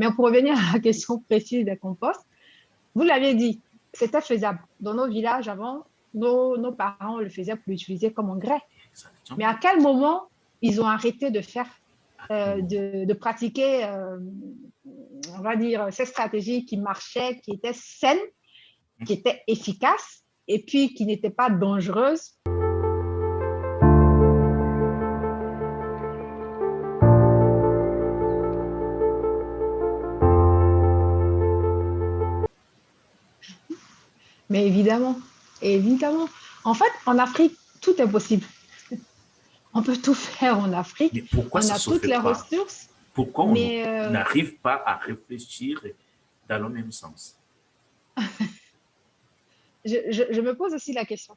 Mais pour revenir à la question précise des composts, vous l'avez dit, c'était faisable. Dans nos villages avant, nos parents le faisaient pour l'utiliser comme engrais. Mais Exactement. à quel moment ils ont arrêté de faire, À quel moment? de pratiquer, on va dire, ces stratégies qui marchaient, qui étaient saines, qui étaient efficaces et puis qui n'étaient pas dangereuses? Mais évidemment, évidemment. En fait, en Afrique, tout est possible. On peut tout faire en Afrique. Mais pourquoi On ça a ne se toutes fait les pas? ressources, Pourquoi on mais n'arrive pas à réfléchir dans le même sens? je me pose aussi la question.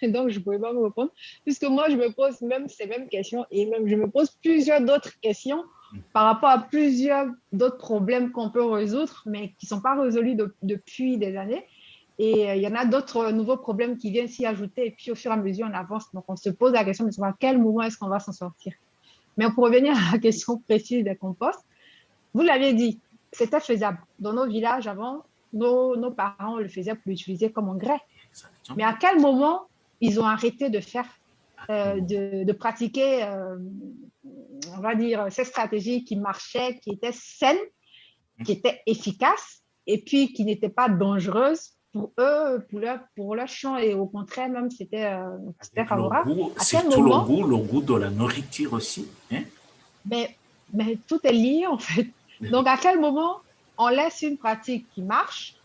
Donc, je ne pouvais pas me répondre, puisque moi, je me pose même ces mêmes questions et même je me pose plusieurs d'autres questions par rapport à plusieurs d'autres problèmes qu'on peut résoudre, mais qui ne sont pas résolus depuis des années. Et il y en a d'autres nouveaux problèmes qui viennent s'y ajouter. Et puis, au fur et à mesure, on avance. Donc, on se pose la question de savoir à quel moment est-ce qu'on va s'en sortir. Mais pour revenir à la question précise des composts, vous l'avez dit, c'était faisable. Dans nos villages avant, nos parents le faisaient pour l'utiliser comme engrais. Mais Exactement. à quel moment ils ont arrêté de faire, À quel moment? de pratiquer, on va dire, ces stratégies qui marchaient, qui étaient saines, qui étaient efficaces et puis qui n'étaient pas dangereuses pour eux, pour leur champ et au contraire, même c'était Avec le favorable. goût, À quel surtout moment, le goût de la nourriture aussi. Hein? mais, mais tout est lié en fait. Donc, à quel moment on laisse une pratique qui marche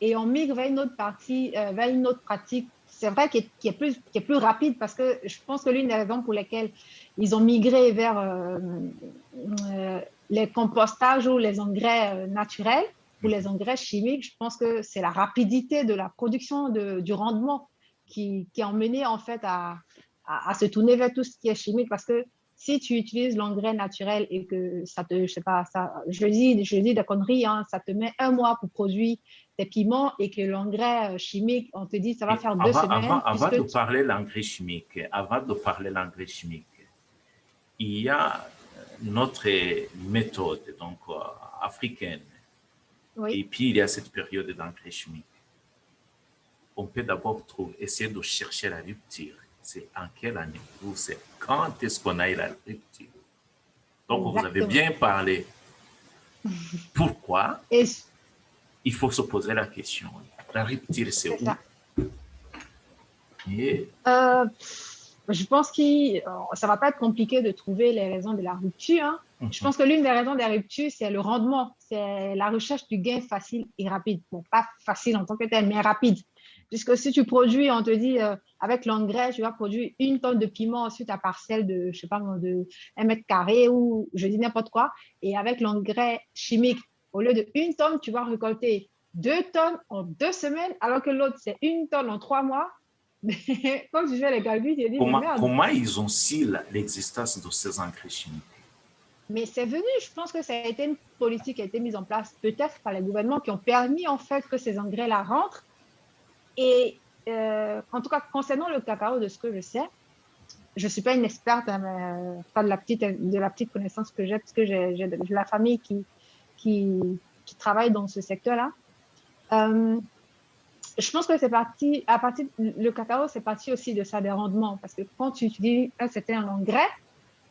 et on migre vers une autre vers une autre pratique, c'est vrai, qui est plus rapide parce que je pense que l'une des raisons pour lesquelles ils ont migré vers les compostages ou les engrais naturels ou les engrais chimiques, je pense que c'est la rapidité de la production du rendement qui a emmené en fait à se tourner vers tout ce qui est chimique parce que si tu utilises l'engrais naturel et que ça te, je sais pas, ça, je dis des conneries, hein, ça te met un mois pour produire tes piments et que l'engrais chimique, on te dit ça va Et faire 2 semaines avant puisque de parler l'engrais chimique, il y a notre méthode donc africaine. Et oui, puis il y a cette période d'engrais chimique. On peut d'abord essayer de chercher la rupture. C'est en quelle année ou c'est quand est-ce qu'on a eu la rupture? Donc vous avez exactement. bien parlé. Pourquoi? Et Il faut se poser la question. La rupture, c'est c'est où? ça. Et Je pense que ça va pas être compliqué de trouver les raisons de la rupture, hein. Je pense que l'une des raisons de la rupture, c'est le rendement, c'est la recherche du gain facile et rapide. Bon, pas facile en tant que tel, mais rapide. Puisque si tu produis, on te dit, avec l'engrais, tu vas produire 1 tonne de piment sur ta parcelle de, je sais pas, de 1 mètre carré ou je dis n'importe quoi. Et avec l'engrais chimique, au lieu de 1 tonne, tu vas récolter 2 tonnes en 2 semaines, alors que l'autre, c'est 1 tonne en 3 mois. Mais quand je fais les calculs, j'ai dit, mais merde. comment ils ont su l'existence de ces engrais chimiques? Mais c'est venu, je pense que ça a été une politique qui a été mise en place peut-être par les gouvernements qui ont permis en fait que ces engrais-là rentrent. Et en tout cas, concernant le cacao, de ce que je sais, je ne suis pas une experte, hein, mais, pas de la petite connaissance que j'ai, parce que j'ai de la famille qui, qui travaille dans ce secteur-là. Euh, je pense que c'est parti, à partir, le cacao, c'est parti aussi de ça, des rendements, parce que quand tu utilises un certain engrais,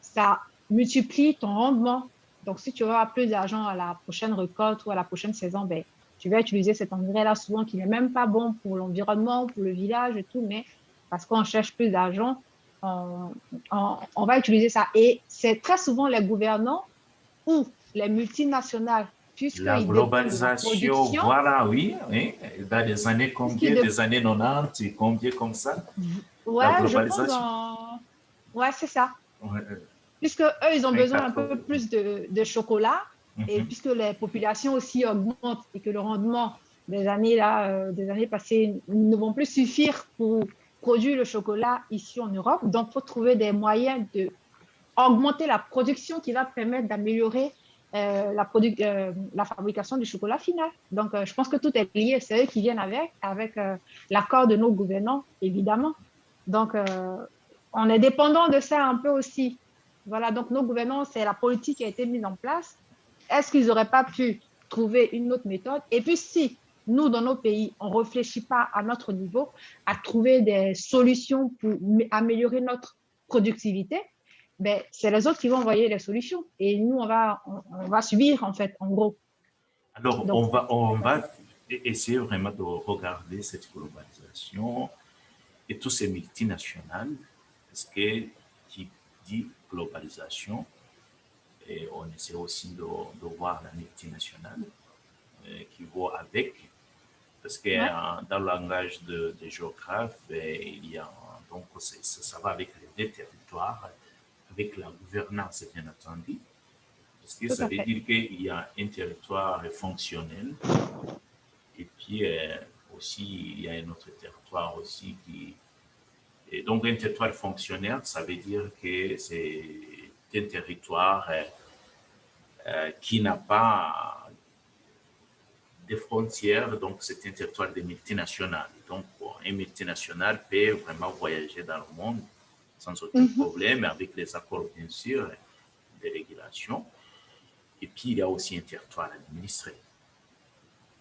ça multiplie ton rendement. Donc, si tu auras plus d'argent à la prochaine récolte ou à la prochaine saison, ben, tu vas utiliser cet engrais-là souvent qui n'est même pas bon pour l'environnement, pour le village et tout, mais parce qu'on cherche plus d'argent, on va utiliser ça. Et c'est très souvent les gouvernants ou les multinationales, La puisqu'ils dépendent de la globalisation, production, voilà, oui, oui. Dans les années puisqu'ils combien? dé- Des années 90, combien comme ça? La ouais, je pense globalisation. ouais, c'est ça. Ouais, Puisque eux, ils ont fin besoin un 80. peu plus de chocolat, et Mhm. puisque les populations aussi augmentent et que le rendement des années, là, des années passées ne vont plus suffire pour produire le chocolat ici en Europe. Donc, il faut trouver des moyens d'augmenter la production qui va permettre d'améliorer la fabrication du chocolat final. Donc, je pense que tout est lié. C'est eux qui viennent avec l'accord de nos gouvernants, évidemment. Donc, on est dépendant de ça un peu aussi. Voilà, donc nos gouvernants, c'est la politique qui a été mise en place. Est-ce qu'ils n'auraient pas pu trouver une autre méthode? Et puis, si nous, dans nos pays, on ne réfléchit pas à notre niveau à trouver des solutions pour améliorer notre productivité, ben, c'est les autres qui vont envoyer les solutions. Et nous, on va subir, en fait, en gros. Alors, Donc, on va essayer vraiment de regarder cette globalisation et tous ces multinationales, parce que qui dit globalisation, et on essaie aussi de voir la multinationale qui va avec, parce que ouais, dans le langage des géographes, il y a donc ça va avec les territoires, avec la gouvernance bien entendu, parce que tout ça à veut fait. dire qu'il y a un territoire fonctionnel et puis aussi il y a un autre territoire aussi qui et donc un territoire fonctionnel, ça veut dire que c'est un territoire qui n'a pas des frontières, donc c'est un territoire de multinationales. Donc, un multinational peut vraiment voyager dans le monde sans aucun Mhm. problème, avec les accords, bien sûr, des régulations. Et puis, il y a aussi un territoire administré.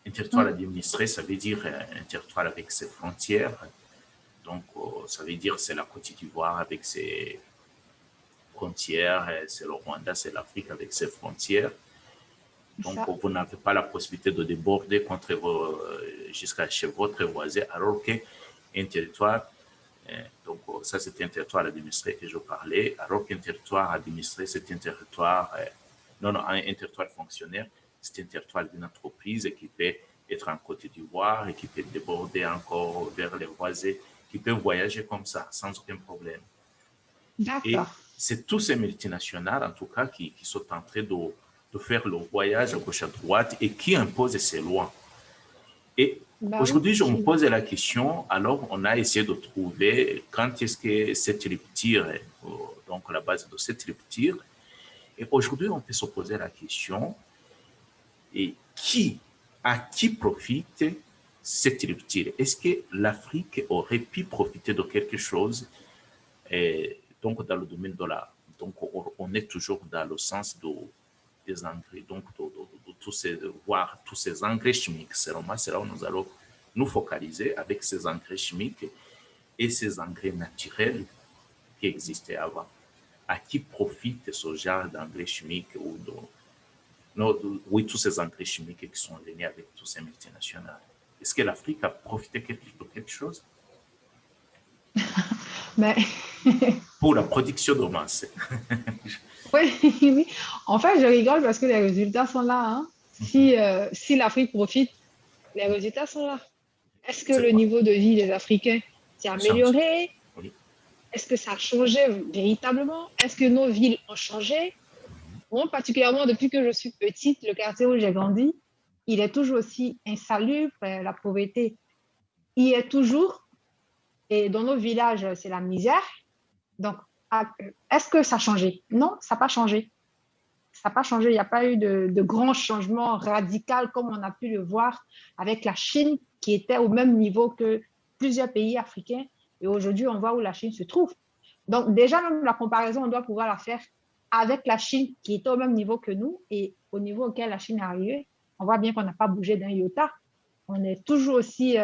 Un territoire Mhm. administré, ça veut dire un territoire avec ses frontières. Donc, ça veut dire c'est la Côte d'Ivoire avec ses frontières, c'est le Rwanda, c'est l'Afrique avec ses frontières. Donc, Ça, vous n'avez pas la possibilité de déborder jusqu'à chez votre voisin, alors qu'un territoire, donc ça c'est un territoire administré que je parlais, alors qu'un territoire administré, c'est un territoire, non, non, un territoire fonctionnaire, c'est un territoire d'une entreprise qui peut être en Côte d'Ivoire et qui peut déborder encore vers les voisins, qui peut voyager comme ça, sans aucun problème. Et d'accord. c'est tous ces multinationales, en tout cas, qui sont en train de faire le voyage à gauche à droite et qui imposent ces lois. Et Bah oui, aujourd'hui, je me pose la question, alors on a essayé de trouver quand est-ce que cette rupture, donc la base de cette rupture, et aujourd'hui, on peut se poser la question, et à qui profite cette rupture? Est-ce que l'Afrique aurait pu profiter de quelque chose et donc, dans le domaine de la. Donc, on est toujours dans le sens des engrais, donc de tous ces, voir tous ces engrais chimiques. C'est là où nous allons nous focaliser avec ces engrais chimiques et ces engrais naturels qui existaient avant. À qui profite ce genre d'engrais chimiques ou non, oui, tous ces engrais chimiques qui sont venus avec tous ces multinationales? Est-ce que l'Afrique a profité de quelque chose mais pour la production de masse? oui, oui. En fait, je rigole parce que les résultats sont là, hein. Si l'Afrique profite, les résultats sont là. Est-ce que C'est le quoi? niveau de vie des Africains s'est Change. amélioré? Oui. Est-ce que ça a changé véritablement? Est-ce que nos villes ont changé? Moi, particulièrement depuis que je suis petite, le quartier où j'ai grandi, il est toujours aussi insalubre, la pauvreté y est toujours. Et dans nos villages, c'est la misère. Donc, est-ce que ça a changé? Non, ça n'a pas changé. Ça n'a pas changé. Il n'y a pas eu de grands changements radicaux comme on a pu le voir avec la Chine, qui était au même niveau que plusieurs pays africains. Et aujourd'hui, on voit où la Chine se trouve. Donc, déjà, même la comparaison, on doit pouvoir la faire avec la Chine, qui était au même niveau que nous, et au niveau auquel la Chine est arrivée. On voit bien qu'on n'a pas bougé d'un iota. On est toujours aussi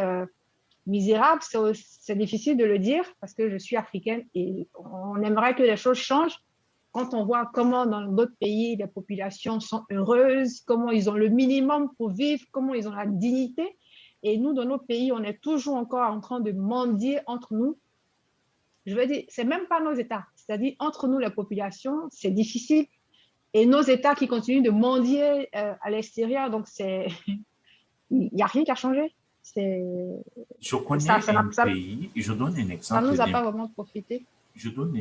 misérable. C'est difficile de le dire parce que je suis africaine et on aimerait que les choses changent quand on voit comment dans d'autres pays, les populations sont heureuses, comment ils ont le minimum pour vivre, comment ils ont la dignité. Et nous, dans nos pays, on est toujours encore en train de mendier entre nous. Je veux dire, c'est même pas nos États. C'est-à-dire, entre nous, les populations, c'est difficile. Et nos États qui continuent de mendier à l'extérieur, donc il n'y a rien qui a changé. C'est, Je ça, connais ça, un ça, pays, je donne un ça exemple nous a pas vraiment profité. je donne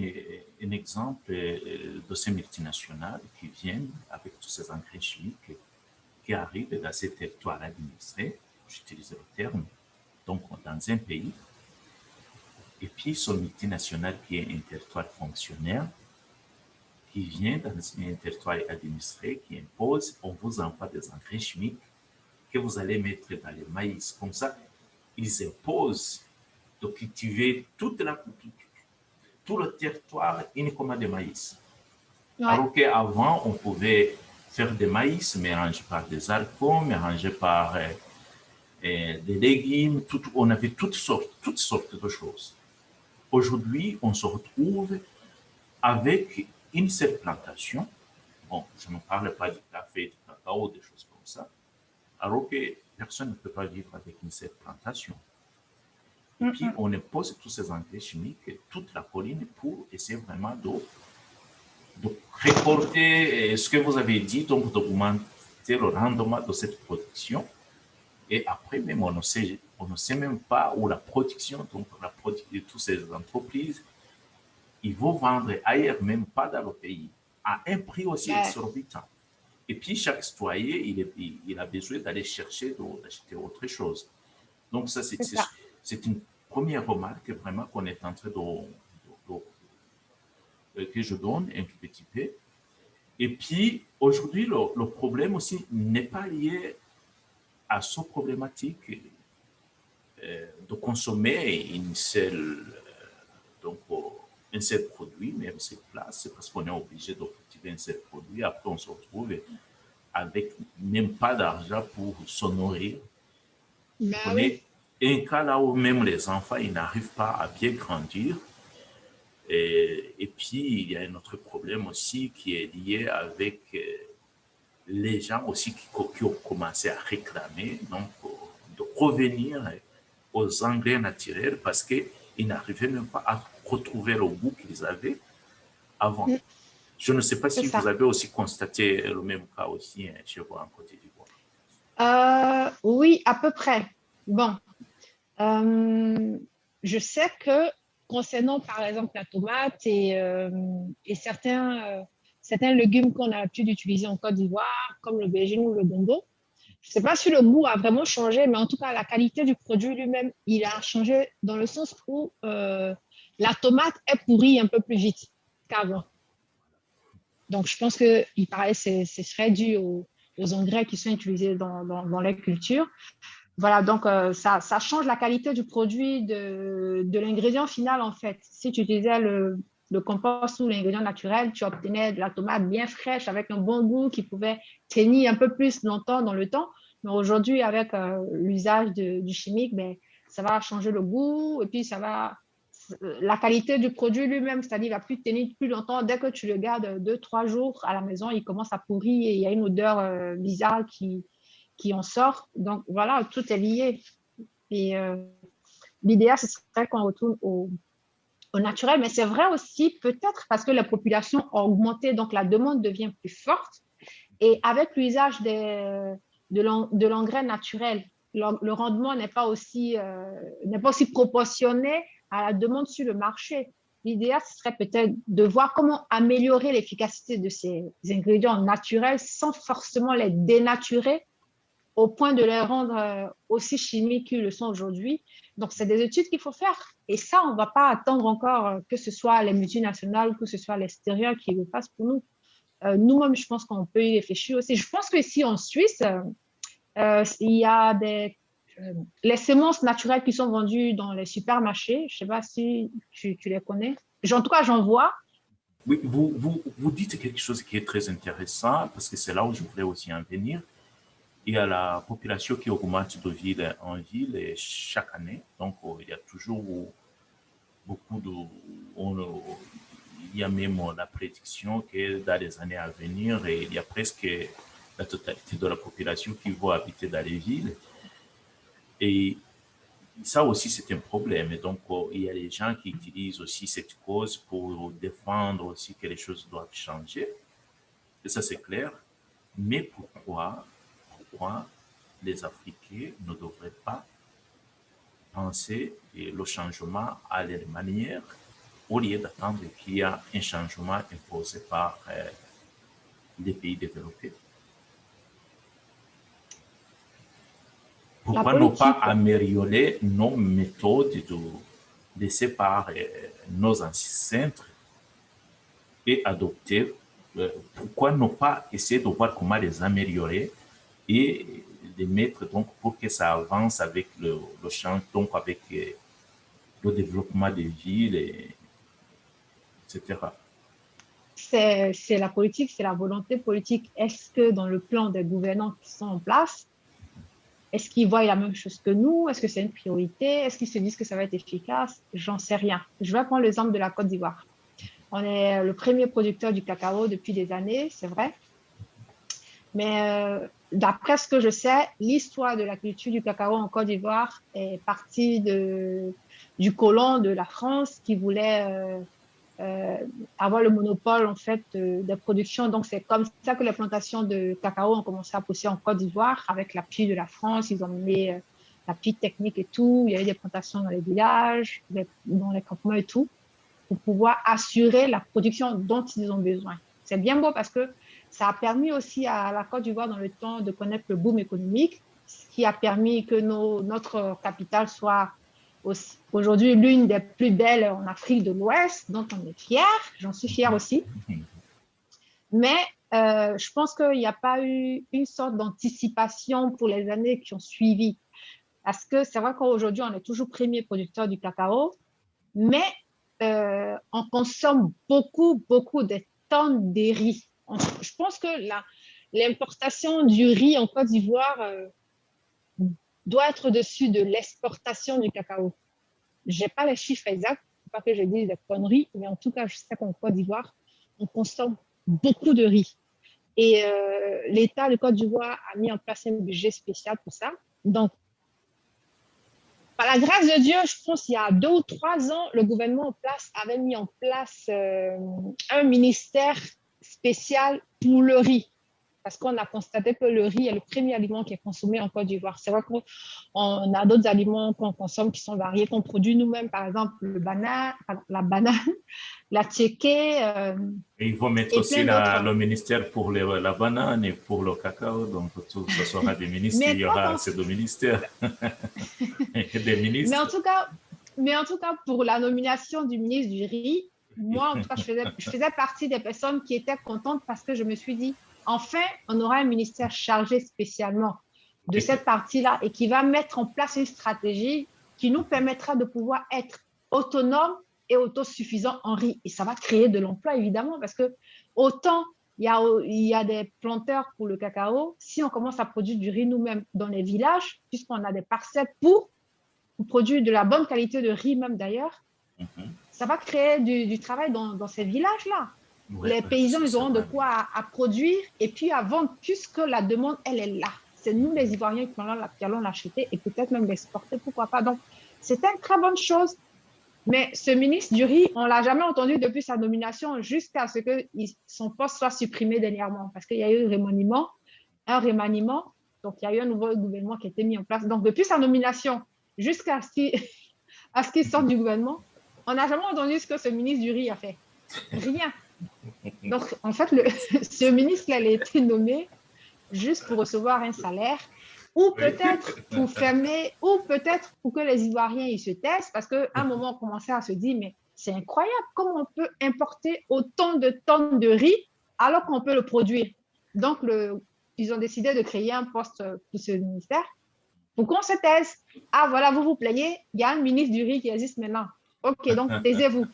un exemple de ces multinationales qui viennent avec tous ces engrais chimiques qui arrivent dans ces territoires administrés, j'utilise le terme, donc dans un pays, et puis ce multinational qui est un territoire fonctionnaire, qui vient dans un territoire administré, qui impose, on vous envoie des engrais chimiques que vous allez mettre dans le maïs. Comme ça, ils imposent de cultiver tout le territoire uniquement de maïs. Ouais, Alors qu'avant, on pouvait faire des maïs mélangés par des haricots, mélangés par des légumes, on avait toutes sortes de choses. Aujourd'hui, on se retrouve avec une seule plantation. Bon, je ne parle pas du café, du cacao, des choses comme ça. Alors que personne ne peut pas vivre avec une seule plantation. Et puis, on impose tous ces engrais chimiques, toute la colline pour essayer vraiment de récolter ce que vous avez dit, donc d'augmenter le rendement de cette production. Et après, même, on ne sait même pas où la production, donc de toutes ces entreprises, ils vont vendre ailleurs, même pas dans le pays, à un prix aussi exorbitant. Et puis, chaque citoyen, il a besoin d'aller chercher, d'acheter autre chose. Donc, ça, c'est une première remarque vraiment qu'on est en train que je donne un tout petit peu. Et puis, aujourd'hui, le problème aussi n'est pas lié à ce problématique de consommer un seul produit, même sur place, c'est parce qu'on est obligé de cultiver un seul produit. Après, on se retrouve avec même pas d'argent pour se nourrir. On est un cas là où même les enfants, ils n'arrivent pas à bien grandir. Et puis, il y a un autre problème aussi qui est lié avec les gens aussi qui ont commencé à réclamer, donc, de revenir aux engrais naturels parce qu'ils n'arrivaient même pas à retrouver le goût qu'ils avaient avant. Je ne sais pas si vous avez aussi constaté le même cas aussi chez vous en Côte d'Ivoire. Oui, à peu près. Bon, je sais que concernant par exemple la tomate et certains légumes qu'on a l'habitude d'utiliser en Côte d'Ivoire, comme l'aubergine ou le gombo, je ne sais pas si le goût a vraiment changé, mais en tout cas, la qualité du produit lui-même, il a changé dans le sens où la tomate est pourrie un peu plus vite qu'avant. Donc, je pense qu'il paraît que ce serait dû aux engrais qui sont utilisés dans les cultures. Voilà, donc ça change la qualité du produit, de l'ingrédient final, en fait. Si tu utilisais le compost ou l'ingrédient naturel, tu obtenais de la tomate bien fraîche avec un bon goût qui pouvait tenir un peu plus longtemps dans le temps. Mais aujourd'hui, avec l'usage du chimique, ben, ça va changer le goût et puis la qualité du produit lui-même, c'est-à-dire qu'il ne va plus tenir plus longtemps. Dès que tu le gardes 2-3 jours à la maison, il commence à pourrir et il y a une odeur bizarre qui en sort. Donc voilà, tout est lié. Et l'idéal, ce serait qu'on retourne au naturel, mais c'est vrai aussi peut-être parce que la population a augmenté, donc la demande devient plus forte. Et avec l'usage de l'engrais naturel, le rendement n'est pas aussi proportionné à la demande sur le marché. L'idéal, ce serait peut-être de voir comment améliorer l'efficacité de ces ingrédients naturels sans forcément les dénaturer au point de les rendre aussi chimiques qu'ils le sont aujourd'hui. Donc, c'est des études qu'il faut faire. Et ça, on ne va pas attendre encore que ce soit les multinationales ou que ce soit l'extérieur qui le fasse pour nous. Nous-mêmes, je pense qu'on peut y réfléchir aussi. Je pense qu'ici en Suisse, il y a les semences naturelles qui sont vendues dans les supermarchés. Je ne sais pas si tu les connais. En tout cas, j'en vois. Oui, vous dites quelque chose qui est très intéressant parce que c'est là où je voulais aussi en venir. Il y a la population qui augmente de ville en ville chaque année. Donc, il y a toujours beaucoup il y a même la prédiction que dans les années à venir, il y a presque la totalité de la population qui va habiter dans les villes. Et ça aussi, c'est un problème. Et donc, il y a des gens qui utilisent aussi cette cause pour défendre aussi que les choses doivent changer. Et ça, c'est clair. Mais pourquoi les Africains ne devraient pas penser le changement à leur manière au lieu d'attendre qu'il y ait un changement imposé par les pays développés? Pourquoi ne pas améliorer nos méthodes laissées par nos ancêtres et adopter? Pourquoi ne pas essayer de voir comment les améliorer et les mettre donc pour que ça avance avec le champ, donc avec le développement des villes, etc. c'est la politique, c'est la volonté politique. Est-ce que dans le plan des gouvernants qui sont en place, est-ce qu'ils voient la même chose que nous? Est-ce que c'est une priorité? Est-ce qu'ils se disent que ça va être efficace? J'en sais rien. Je vais prendre l'exemple de la Côte d'Ivoire. On est le premier producteur du cacao depuis des années, c'est vrai. Mais d'après ce que je sais, l'histoire de la culture du cacao en Côte d'Ivoire est partie du colon de la France qui voulait avoir le monopole en fait des productions. Donc c'est comme ça que les plantations de cacao ont commencé à pousser en Côte d'Ivoire avec l'appui de la France. Ils ont mis l'appui technique et tout. Il y a eu des plantations dans les villages, dans les campements et tout, pour pouvoir assurer la production dont ils ont besoin. C'est bien beau parce que ça a permis aussi à la Côte d'Ivoire dans le temps de connaître le boom économique, ce qui a permis que notre capitale soit aujourd'hui l'une des plus belles en Afrique de l'Ouest, dont on est fier. J'en suis fière aussi. Mais je pense qu'il n'y a pas eu une sorte d'anticipation pour les années qui ont suivi. Parce que c'est vrai qu'aujourd'hui, on est toujours premier producteur du cacao, mais on consomme beaucoup, beaucoup de tonnes de riz. Je pense que l'importation du riz en Côte d'Ivoire doit être au-dessus de l'exportation du cacao. Je n'ai pas les chiffres exacts, pas que je dise des conneries, mais en tout cas, je sais qu'en Côte d'Ivoire, on consomme beaucoup de riz. Et l'État de Côte d'Ivoire a mis en place un budget spécial pour ça. Donc, par la grâce de Dieu, je pense qu'il y a 2 ou 3 ans, le gouvernement en place avait mis en place un ministère spécial pour le riz. Parce qu'on a constaté que le riz est le premier aliment qui est consommé en Côte d'Ivoire. C'est vrai qu'on a d'autres aliments qu'on consomme qui sont variés, qu'on produit nous-mêmes, par exemple la banane, la tchéké. Et il faut mettre aussi le ministère pour la banane et pour le cacao. Donc, tout ce sera des ministres. Il y aura assez de ministères. Des ministres. Mais en tout cas, pour la nomination du ministre du riz, moi, en tout cas, je faisais partie des personnes qui étaient contentes parce que je me suis dit, enfin, on aura un ministère chargé spécialement de cette partie-là et qui va mettre en place une stratégie qui nous permettra de pouvoir être autonomes et autosuffisants en riz. Et ça va créer de l'emploi, évidemment, parce que autant il y a des planteurs pour le cacao, si on commence à produire du riz nous-mêmes dans les villages, puisqu'on a des parcelles pour produire de la bonne qualité de riz même d'ailleurs, ça va créer du travail dans ces villages-là. Ouais, les paysans, ils auront de quoi à produire et puis à vendre puisque la demande, elle est là. C'est nous, les Ivoiriens, qui allons l'acheter et peut-être même l'exporter, pourquoi pas. Donc, c'est une très bonne chose. Mais ce ministre du riz, on ne l'a jamais entendu depuis sa nomination jusqu'à ce que son poste soit supprimé dernièrement parce qu'il y a eu un remaniement. Donc, il y a eu un nouveau gouvernement qui a été mis en place. Donc, depuis sa nomination jusqu'à ce qu'il sorte du gouvernement, on n'a jamais entendu ce que ce ministre du riz a fait. Rien. Donc, en fait, ce ministre, il a été nommé juste pour recevoir un salaire ou peut-être pour fermer, ou peut-être pour que les Ivoiriens ils se taisent parce qu'à un moment, on commençait à se dire, mais c'est incroyable comment on peut importer autant de tonnes de riz alors qu'on peut le produire. Donc, ils ont décidé de créer un poste pour ce ministère pour qu'on se taise. Ah, voilà, vous vous plaignez, il y a un ministre du riz qui existe maintenant. OK, donc taisez-vous.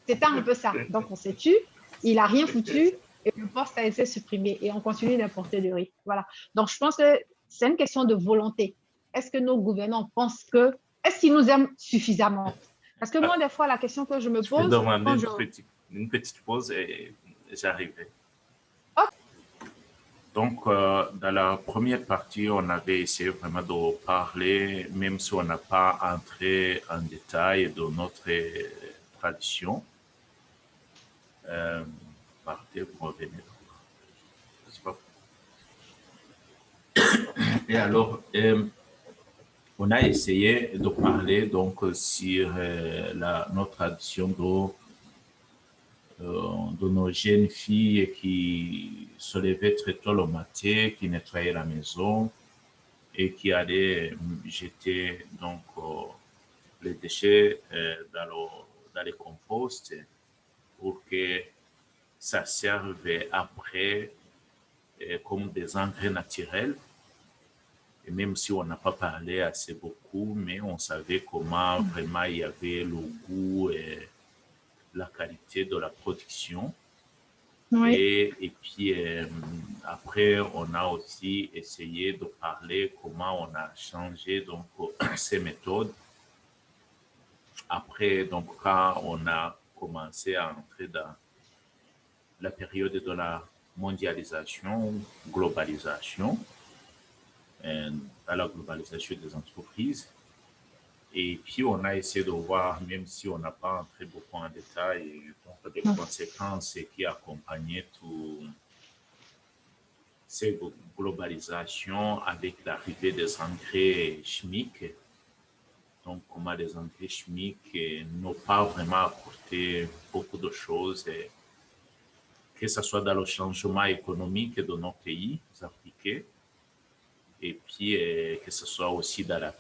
C'était un peu ça. Donc, on s'est tué, il n'a rien foutu et le poste a été supprimé et on continue d'importer du riz. Voilà. Donc, je pense que c'est une question de volonté. Est-ce que nos gouvernants pensent que... Est-ce qu'ils nous aiment suffisamment? Parce que moi, des fois, la question que je me pose... Je vais demander une petite pause et j'arriverai. Okay. Donc, dans la première partie, on avait essayé vraiment de parler, même si on n'a pas entré en détail de notre tradition. Partez, vous revenez. Et alors, on a essayé de parler donc sur notre tradition de nos jeunes filles qui se levaient très tôt le matin, qui nettoyaient la maison et qui allaient jeter donc les déchets dans les composts pour que ça serve après comme des engrais naturels. Et même si on n'a pas parlé assez beaucoup, mais on savait comment vraiment il y avait le goût la qualité de la production. Oui. Et puis, après, on a aussi essayé de parler comment on a changé donc, ces méthodes. Après, donc, quand on a commencé à entrer dans la période de la mondialisation, globalisation, à la globalisation des entreprises. Et puis, on a essayé de voir, même si on n'a pas entré beaucoup en détail, donc, des conséquences qui accompagnaient tout ces globalisations avec l'arrivée des engrais chimiques. Donc, comment les engrais chimiques n'ont pas vraiment apporté beaucoup de choses, que ce soit dans le changement économique de nos pays africains, et puis que ce soit aussi dans la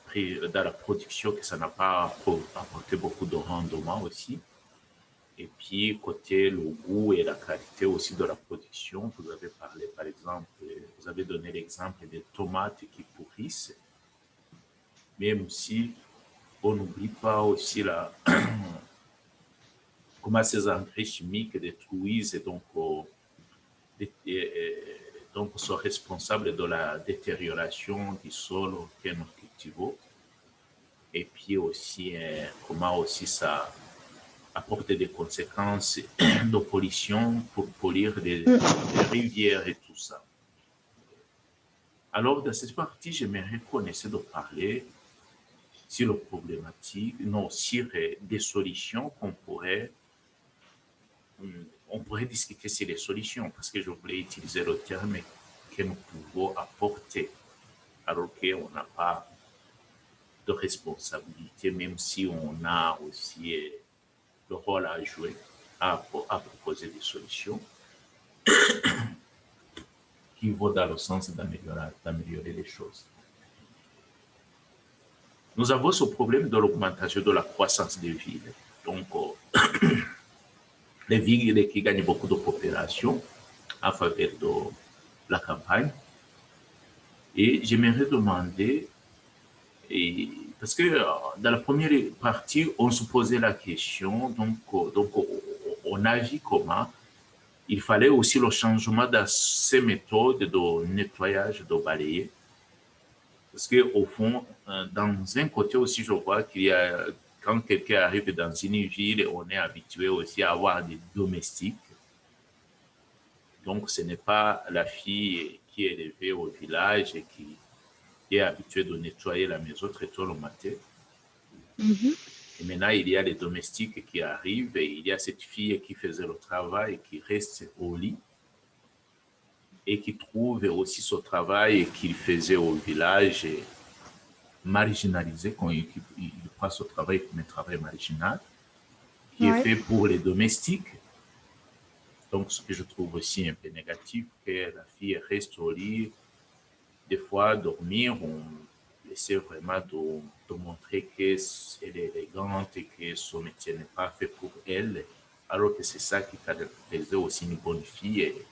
production, que ça n'a pas apporté beaucoup de rendement aussi. Et puis, côté le goût et la qualité aussi de la production, vous avez parlé, par exemple, vous avez donné l'exemple des tomates qui pourrissent, même si on n'oublie pas aussi comment ces engrais chimiques détruisent et donc, donc sont responsables de la détérioration du sol que nous cultivons. Et puis aussi, comment aussi ça apporter des conséquences de pollution pour polluer les rivières et tout ça. Alors, dans cette partie, j'aimerais qu'on essaie de parler sur les problématiques, non, sur des solutions on pourrait discuter sur les solutions, parce que je voulais utiliser le terme que nous pouvons apporter, alors qu'on n'a pas de responsabilité, même si on a aussi le rôle à jouer, à proposer des solutions qui vont dans le sens d'améliorer les choses. Nous avons ce problème de l'augmentation de la croissance des villes. Donc, les villes qui gagnent beaucoup de population en faveur de la campagne. Et j'aimerais demander, parce que dans la première partie, on se posait la question, donc on a vu comment il fallait aussi le changement dans ces méthodes de nettoyage, de balayer. Parce qu'au fond, dans un côté aussi, je vois qu'il y a, quand quelqu'un arrive dans une ville, on est habitué aussi à avoir des domestiques. Donc, ce n'est pas la fille qui est élevée au village et qui est habituée de nettoyer la maison très tôt le matin. Et maintenant, il y a les domestiques qui arrivent et il y a cette fille qui faisait le travail et qui reste au lit et qui trouve aussi ce travail qu'il faisait au village marginalisé, quand il passe au travail comme un travail marginal, qui est fait pour les domestiques. Donc, ce que je trouve aussi un peu négatif, que la fille reste au lit, des fois dormir, on essaie vraiment de montrer qu'elle est élégante et que son métier n'est pas fait pour elle, alors que c'est ça qui faisait aussi une bonne fille et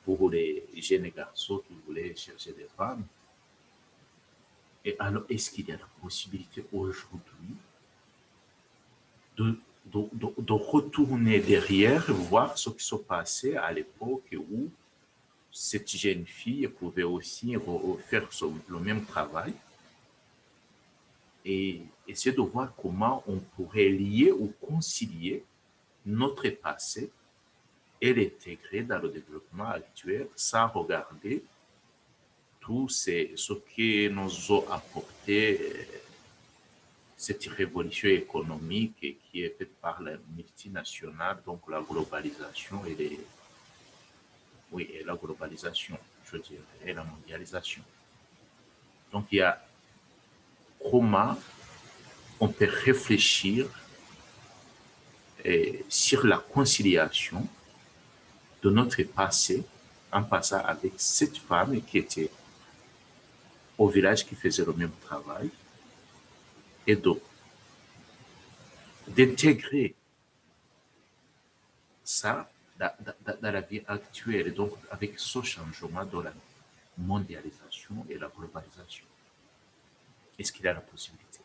pour les jeunes garçons qui voulaient chercher des femmes. Et alors, est-ce qu'il y a la possibilité aujourd'hui de retourner derrière, voir ce qui se passait à l'époque où cette jeune fille pouvait aussi faire le même travail et essayer de voir comment on pourrait lier ou concilier notre passé et l'intégrer dans le développement actuel sans regarder tout ce qui nous a apporté cette révolution économique qui est faite par la multinationale, donc la globalisation et la globalisation, je dirais, et la mondialisation. Donc, il y a comment on peut réfléchir sur la conciliation de notre passé en passant avec cette femme qui était au village qui faisait le même travail et d'intégrer ça dans la vie actuelle, et donc avec ce changement de la mondialisation et la globalisation. Est-ce qu'il y a la possibilité?